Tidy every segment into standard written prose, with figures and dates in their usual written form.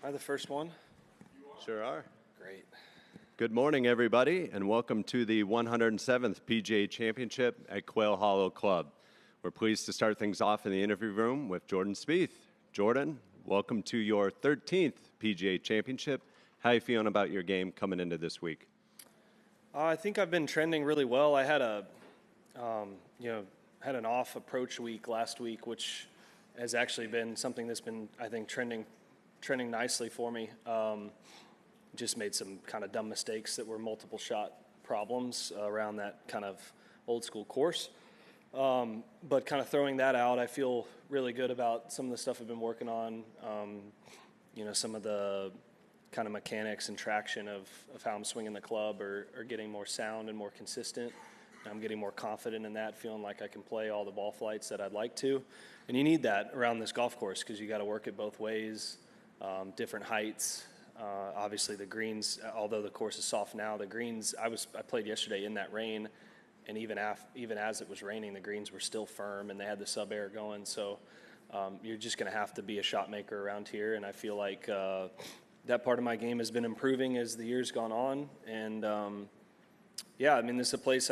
I the first one? Sure are. Great. Good morning, everybody, and welcome to the 107th PGA Championship at Quail Hollow Club. We're pleased to start things off in the interview room with Jordan Spieth. Jordan, welcome to your 13th PGA Championship. How are you feeling about your game coming into this week? I think I've been trending really well. I had had an off approach week last week, which has actually been something that's been, I think, trending nicely for me. Just made some kind of dumb mistakes that were multiple shot problems around that kind of old school course. But kind of throwing that out, I feel really good about some of the stuff I've been working on. Some of the kind of mechanics and traction of how I'm swinging the club are getting more sound and more consistent. I'm getting more confident in that, feeling like I can play all the ball flights that I'd like to. And you need that around this golf course because you got to work it both ways, different heights. Obviously the greens, although the course is soft now, the greens, I played yesterday in that rain, and even as it was raining, the greens were still firm and they had the sub air going. So you're just going to have to be a shot maker around here, and I feel like that part of my game has been improving as the years gone on. And this is a place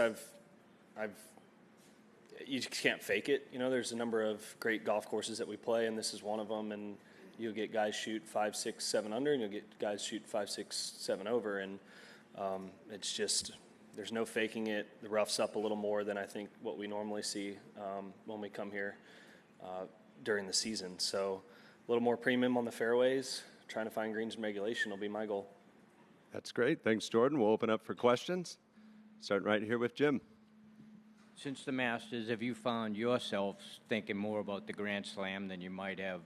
you just can't fake it. There's a number of great golf courses that we play, and this is one of them. And you'll get guys shoot 5, 6, 7 under, and you'll get guys shoot 5, 6, 7 over. And it's just, there's no faking it. The rough's up a little more than I think what we normally see when we come here during the season. So a little more premium on the fairways. Trying to find greens in regulation will be my goal. That's great. Thanks, Jordan. We'll open up for questions. Starting right here with Jim. Since the Masters, have you found yourself thinking more about the Grand Slam than you might have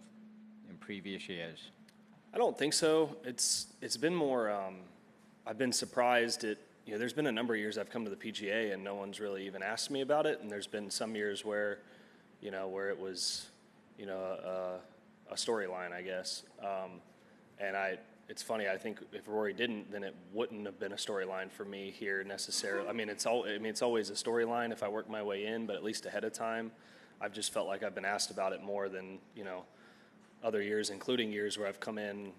in previous years? I don't think so. It's been more, I've been surprised at, there's been a number of years I've come to the PGA and no one's really even asked me about it. And there's been some years where it was, a storyline, I guess. It's funny, I think if Rory didn't, then it wouldn't have been a storyline for me here necessarily. It's always a storyline if I work my way in, but at least ahead of time, I've just felt like I've been asked about it more than, other years, including years where I've come in,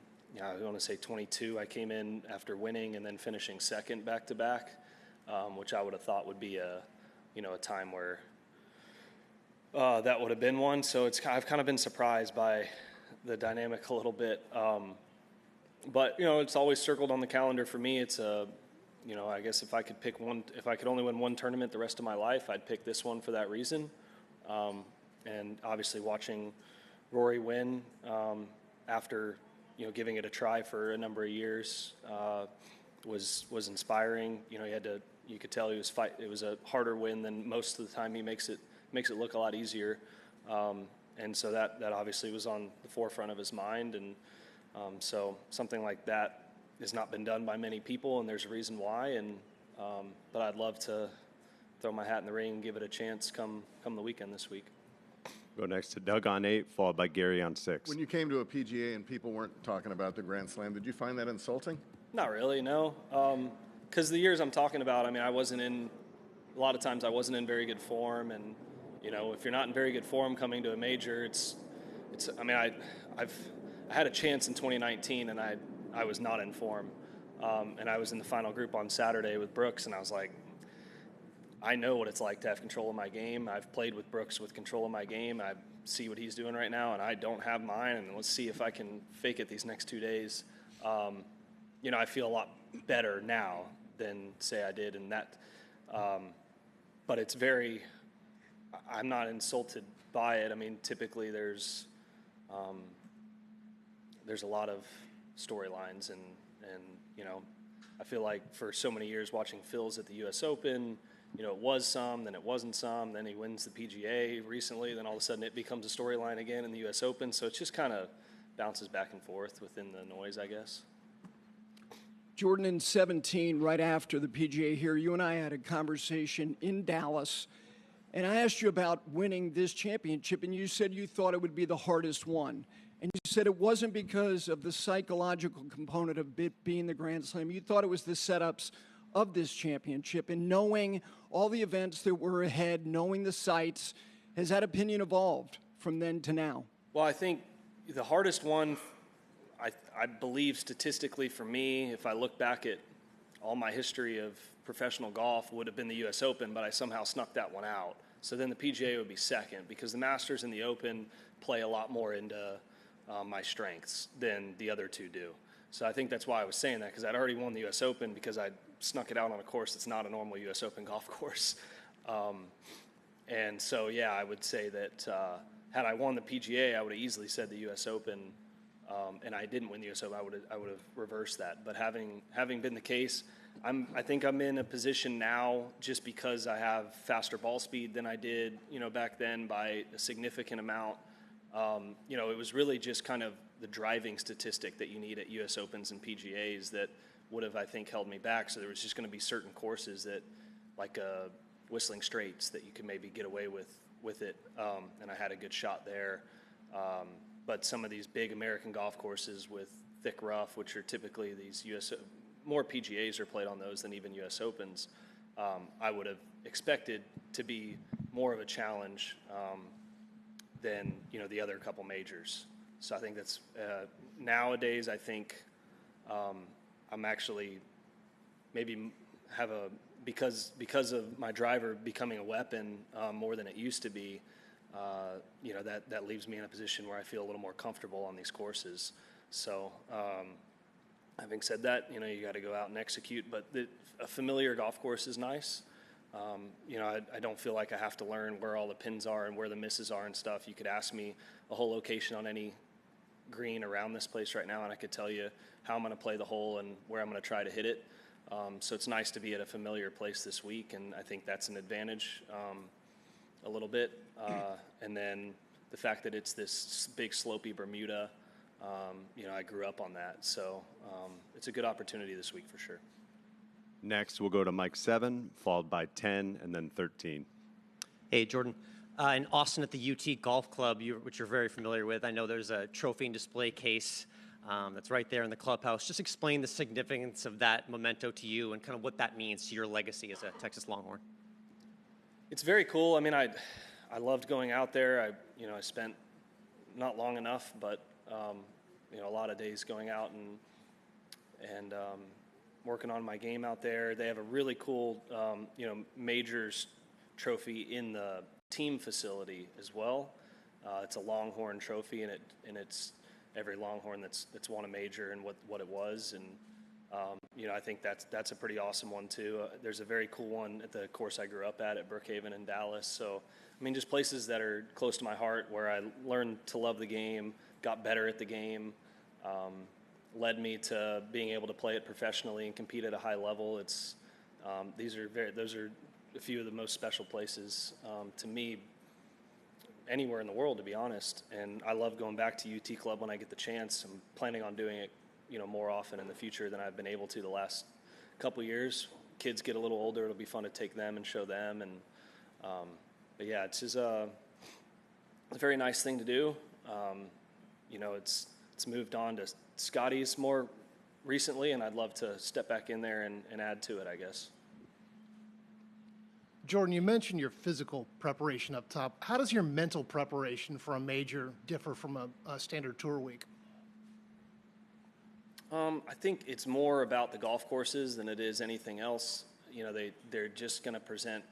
I want to say 22, I came in after winning and then finishing second back-to-back, which I would have thought would be a time where that would have been one. So I've kind of been surprised by the dynamic a little bit. But it's always circled on the calendar for me. It's I guess if I could pick one, if I could only win one tournament the rest of my life, I'd pick this one for that reason. And obviously watching Rory win after giving it a try for a number of years was inspiring. You could tell it was a harder win than most of the time. He makes it look a lot easier. And so that obviously was on the forefront of his mind. And so something like that has not been done by many people, and there's a reason why. And but I'd love to throw my hat in the ring and give it a chance come the weekend this week. Go next to Doug on 8, followed by Gary on 6. When you came to a PGA and people weren't talking about the Grand Slam, did you find that insulting? Not really, no. Because the years I'm talking about, a lot of times I wasn't in very good form, and if you're not in very good form coming to a major, I had a chance in 2019 and I was not in form. And I was in the final group on Saturday with Brooks, and I was like, I know what it's like to have control of my game. I've played with Brooks with control of my game. I see what he's doing right now, and I don't have mine, and let's see if I can fake it these next 2 days. I feel a lot better now than, say, I did in that. But it's I'm not insulted by it. Typically there's a lot of storylines, and I feel like for so many years watching Phil's at the U.S. Open, it was some, then it wasn't some, then he wins the PGA recently, then all of a sudden it becomes a storyline again in the U.S. Open. So it just kind of bounces back and forth within the noise, I guess. Jordan, in 17, right after the PGA here, you and I had a conversation in Dallas, and I asked you about winning this championship, and you said you thought it would be the hardest one. And you said it wasn't because of the psychological component of it being the Grand Slam. You thought it was the setups of this championship. And knowing all the events that were ahead, knowing the sites, has that opinion evolved from then to now? Well, I think the hardest one, I believe statistically for me, if I look back at all my history of professional golf, would have been the U.S. Open, but I somehow snuck that one out. So then the PGA would be second, because the Masters and the Open play a lot more into my strengths than the other two do. So I think that's why I was saying that, because I'd already won the U.S. Open because I snuck it out on a course that's not a normal U.S. Open golf course. And so, yeah, I would say that had I won the PGA, I would have easily said the U.S. Open, and I didn't win the U.S. Open. I would have reversed that. But having been the case, I think I'm in a position now, just because I have faster ball speed than I did, back then by a significant amount. It was really just kind of the driving statistic that you need at U.S. Opens and PGAs that would have, I think, held me back. So there was just going to be certain courses that, like Whistling Straits, that you could maybe get away with it, and I had a good shot there. But some of these big American golf courses with thick rough, which are typically these more PGAs are played on those than even U.S. Opens, I would have expected to be more of a challenge than the other couple majors. So I think that's nowadays. I think I'm actually maybe have because of my driver becoming a weapon more than it used to be. That leaves me in a position where I feel a little more comfortable on these courses. So having said that, you got to go out and execute. But a familiar golf course is nice. I don't feel like I have to learn where all the pins are and where the misses are and stuff. You could ask me a whole location on any green around this place right now, and I could tell you how I'm going to play the hole and where I'm going to try to hit it. So it's nice to be at a familiar place this week, and I think that's an advantage a little bit. And then the fact that it's this big slopey Bermuda, I grew up on that. So it's a good opportunity this week for sure. Next, we'll go to Mike 7, followed by 10, and then 13. Hey, Jordan. In Austin at the UT Golf Club, which you're very familiar with, I know there's a trophy and display case that's right there in the clubhouse. Just explain the significance of that memento to you and kind of what that means to your legacy as a Texas Longhorn. It's very cool. I mean, I loved going out there. I spent not long enough, but a lot of days going out and working on my game out there. They have a really cool, majors trophy in the team facility as well. It's a Longhorn trophy, and it's every Longhorn that's won a major and what it was. And I think that's a pretty awesome one too. There's a very cool one at the course I grew up at Brookhaven in Dallas. So I mean, just places that are close to my heart, where I learned to love the game, got better at the game. Led me to being able to play it professionally and compete at a high level. Those are a few of the most special places to me anywhere in the world, to be honest. And I love going back to UT Club when I get the chance. I'm planning on doing it, more often in the future than I've been able to the last couple years. Kids get a little older, it'll be fun to take them and show them. And but yeah, it's a very nice thing to do. It's moved on to Scotty's more recently, and I'd love to step back in there and add to it, I guess. Jordan, you mentioned your physical preparation up top. How does your mental preparation for a major differ from a standard tour week? I think it's more about the golf courses than it is anything else. They're just going to present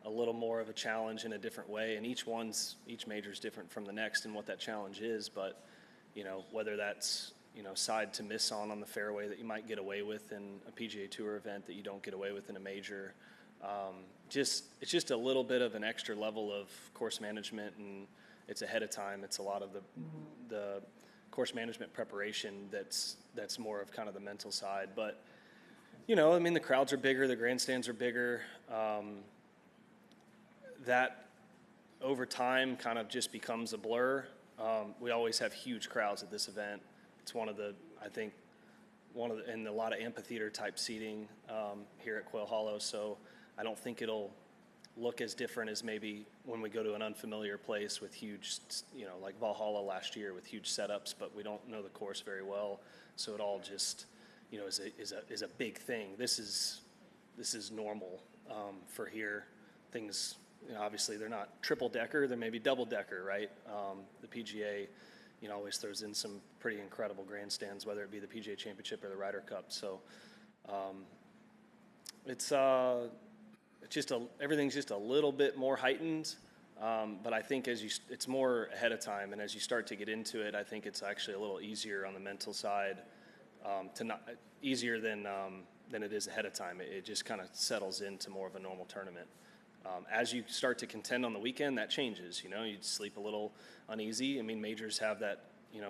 a little more of a challenge in a different way, and each major is different from the next in what that challenge is. But whether that's side to miss on the fairway that you might get away with in a PGA Tour event that you don't get away with in a major. It's just a little bit of an extra level of course management, and it's ahead of time. It's a lot of the course management preparation that's more of kind of the mental side. But the crowds are bigger, the grandstands are bigger. That over time kind of just becomes a blur. We always have huge crowds at this event. It's and a lot of amphitheater type seating here at Quail Hollow. So I don't think it'll look as different as maybe when we go to an unfamiliar place with huge, like Valhalla last year with huge setups, but we don't know the course very well. So it all just, is a big thing. This is normal for here. Things, obviously they're not triple decker, they're maybe double decker, right? The PGA, always throws in some pretty incredible grandstands, whether it be the PGA Championship or the Ryder Cup. So it's just everything's just a little bit more heightened. But I think it's more ahead of time, and as you start to get into it, I think it's actually a little easier on the mental side, easier than it is ahead of time. It just kind of settles into more of a normal tournament. As you start to contend on the weekend, that changes. You sleep a little uneasy. I mean, majors have that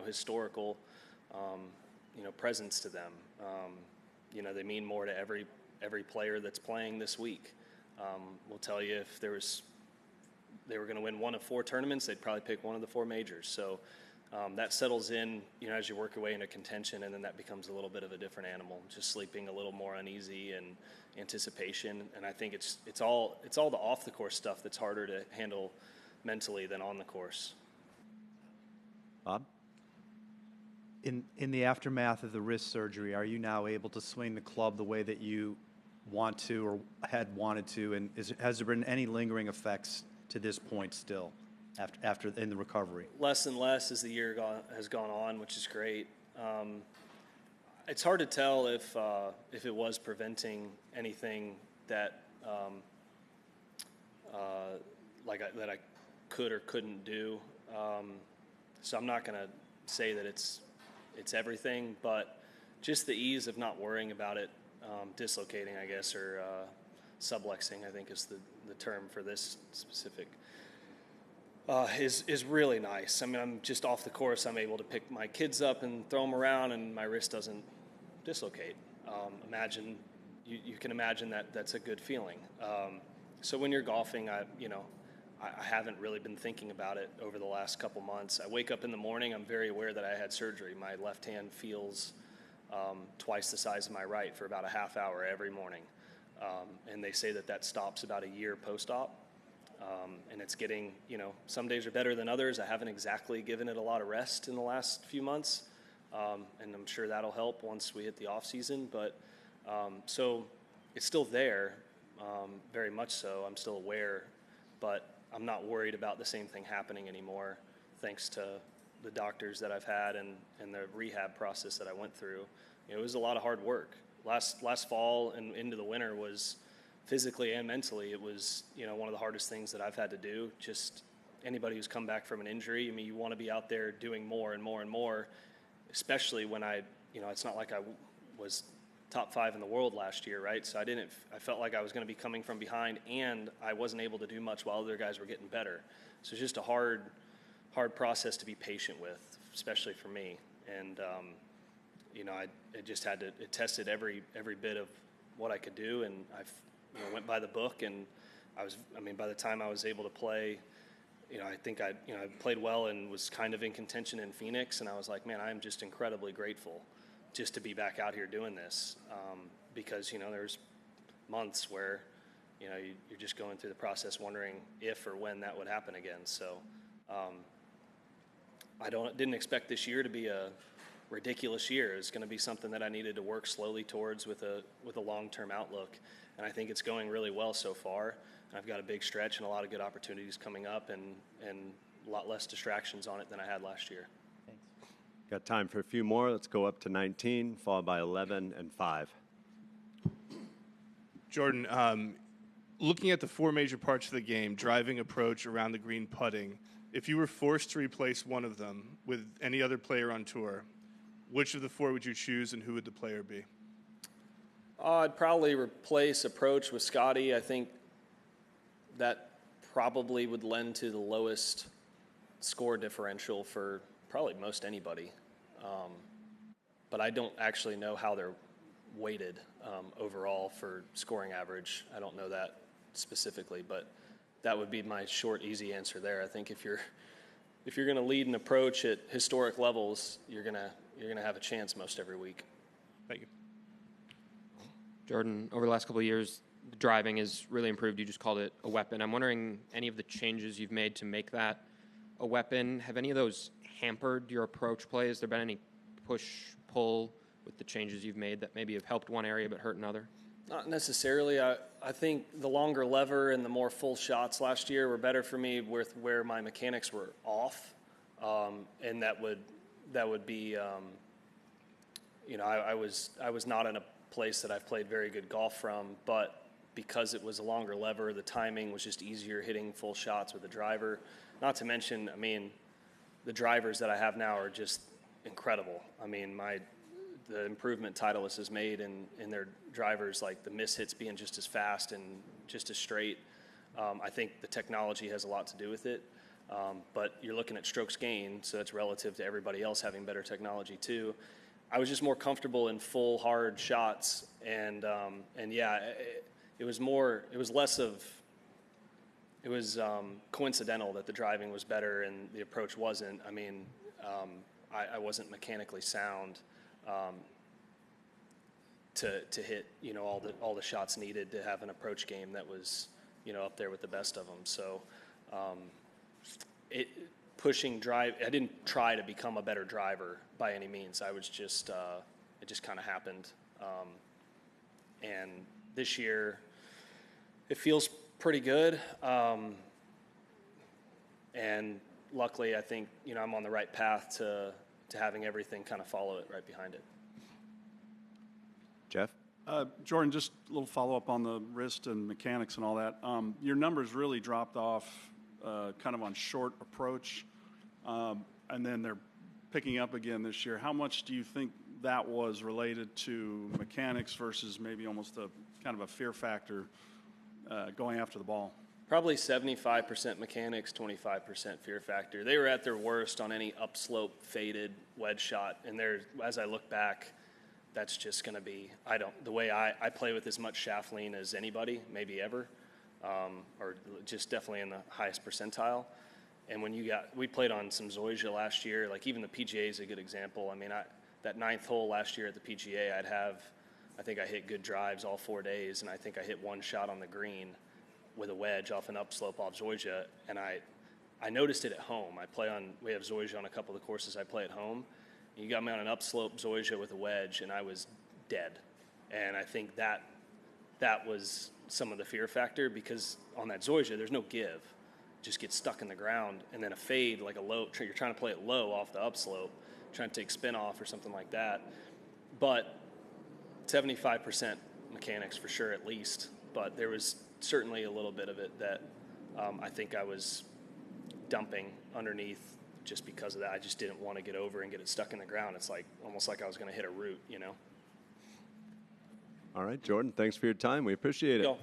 historical presence to them. They mean more to every player that's playing this week. We'll tell you if they were going to win one of 4 tournaments, they'd probably pick one of the 4 majors. So that settles in, as you work your way into contention, and then that becomes a little bit of a different animal, just sleeping a little more uneasy and anticipation. And I think it's all the off the course stuff that's harder to handle mentally than on the course. Bob? In the aftermath of the wrist surgery, are you now able to swing the club the way that you want to or had wanted to? And has there been any lingering effects to this point still after in the recovery? Less and less as the year has gone on, which is great. It's hard to tell if it was preventing anything that that I could or couldn't do. So I'm not going to say that it's everything, but just the ease of not worrying about it dislocating, I guess, or subluxing, I think is the term for this specific, is really nice. I mean, I'm just off the course. I'm able to pick my kids up and throw them around, and my wrist doesn't dislocate. You can imagine that's a good feeling. So when you're golfing, I haven't really been thinking about it over the last couple months. I wake up in the morning, I'm very aware that I had surgery. My left hand feels twice the size of my right for about a half hour every morning. And they say that stops about a year post-op. And it's getting, some days are better than others. I haven't exactly given it a lot of rest in the last few months. And I'm sure that'll help once we hit the off season. But so it's still there, very much so. I'm still aware, but I'm not worried about the same thing happening anymore, thanks to the doctors that I've had and the rehab process that I went through. It was a lot of hard work. Last fall and into the winter was physically and mentally, it was, one of the hardest things that I've had to do. Just anybody who's come back from an injury, I mean, you want to be out there doing more and more and more, especially when it's not like I was top 5 in the world last year, right? So I felt like I was going to be coming from behind, and I wasn't able to do much while other guys were getting better. So it's just a hard process to be patient with, especially for me. And, it tested every bit of what I could do, and I've went by the book, and by the time I was able to play, I think I played well and was kind of in contention in Phoenix, and I was like, man, I am just incredibly grateful just to be back out here doing this, because, there's months where, you're just going through the process wondering if or when that would happen again. So I didn't expect this year to be a ridiculous year. It's going to be something that I needed to work slowly towards with a long-term outlook. And I think it's going really well so far. I've got a big stretch and a lot of good opportunities coming up, and a lot less distractions on it than I had last year. Thanks. Got time for a few more. Let's go up to 19, followed by 11 and 5. Jordan, looking at the 4 major parts of the game, driving, approach, around the green, putting, if you were forced to replace one of them with any other player on tour, which of the 4 would you choose, and who would the player be? I'd probably replace approach with Scotty. I think that probably would lend to the lowest score differential for probably most anybody. But I don't actually know how they're weighted overall for scoring average. I don't know that specifically, but that would be my short, easy answer there. I think if you're going to lead an approach at historic levels, you're going to have a chance most every week. Thank you. Jordan, over the last couple of years, the driving has really improved. You just called it a weapon. I'm wondering, any of the changes you've made to make that a weapon, have any of those hampered your approach play? Has there been any push-pull with the changes you've made that maybe have helped one area but hurt another? Not necessarily. I think the longer lever and the more full shots last year were better for me with where my mechanics were off. and that would be, I was not in a place that I've played very good golf from, but because it was a longer lever, the timing was just easier hitting full shots with the driver. Not to mention, I mean, the drivers that I have now are just incredible. I mean, the improvement Titleist has made in their drivers, like the miss hits being just as fast and just as straight. I think the technology has a lot to do with it. But you're looking at strokes gained, so that's relative to everybody else having better technology too. I was just more comfortable in full hard shots, and yeah, it was coincidental that the driving was better and the approach wasn't. I mean, I wasn't mechanically sound to hit all the shots needed to have an approach game that was up there with the best of them. So pushing drive, I didn't try to become a better driver by any means. I was just it just kind of happened. And this year it feels pretty good. And luckily, I think I'm on the right path to having everything kind of follow it right behind it. Jeff? Jordan, just a little follow-up on the wrist and mechanics and all that. Your numbers really dropped off kind of on short approach, and then they're picking up again this year. How much do you think that was related to mechanics versus maybe almost a kind of a fear factor going after the ball? Probably 75% mechanics, 25% fear factor. They were at their worst on any upslope faded wedge shot, and as I look back, that's just going to be, the way I play with as much shaft lean as anybody, maybe ever, or just definitely in the highest percentile. And we played on some Zoysia last year, like even the PGA is a good example. I mean, that 9th hole last year at the PGA, I think I hit good drives all 4 days, and I think I hit one shot on the green with a wedge off an upslope off Zoysia, and I noticed it at home. We have Zoysia on a couple of the courses I play at home. You got me on an upslope Zoysia with a wedge, and I was dead. And I think that was some of the fear factor, because on that Zoysia, there's no give. It just gets stuck in the ground, and then a fade, like a low, you're trying to play it low off the upslope, trying to take spin off or something like that. But 75% mechanics for sure, at least. But there was certainly a little bit of it that I think I was dumping underneath just because of that. I just didn't want to get over and get it stuck in the ground. It's almost like I was going to hit a root, All right, Jordan, thanks for your time. We appreciate it. Go.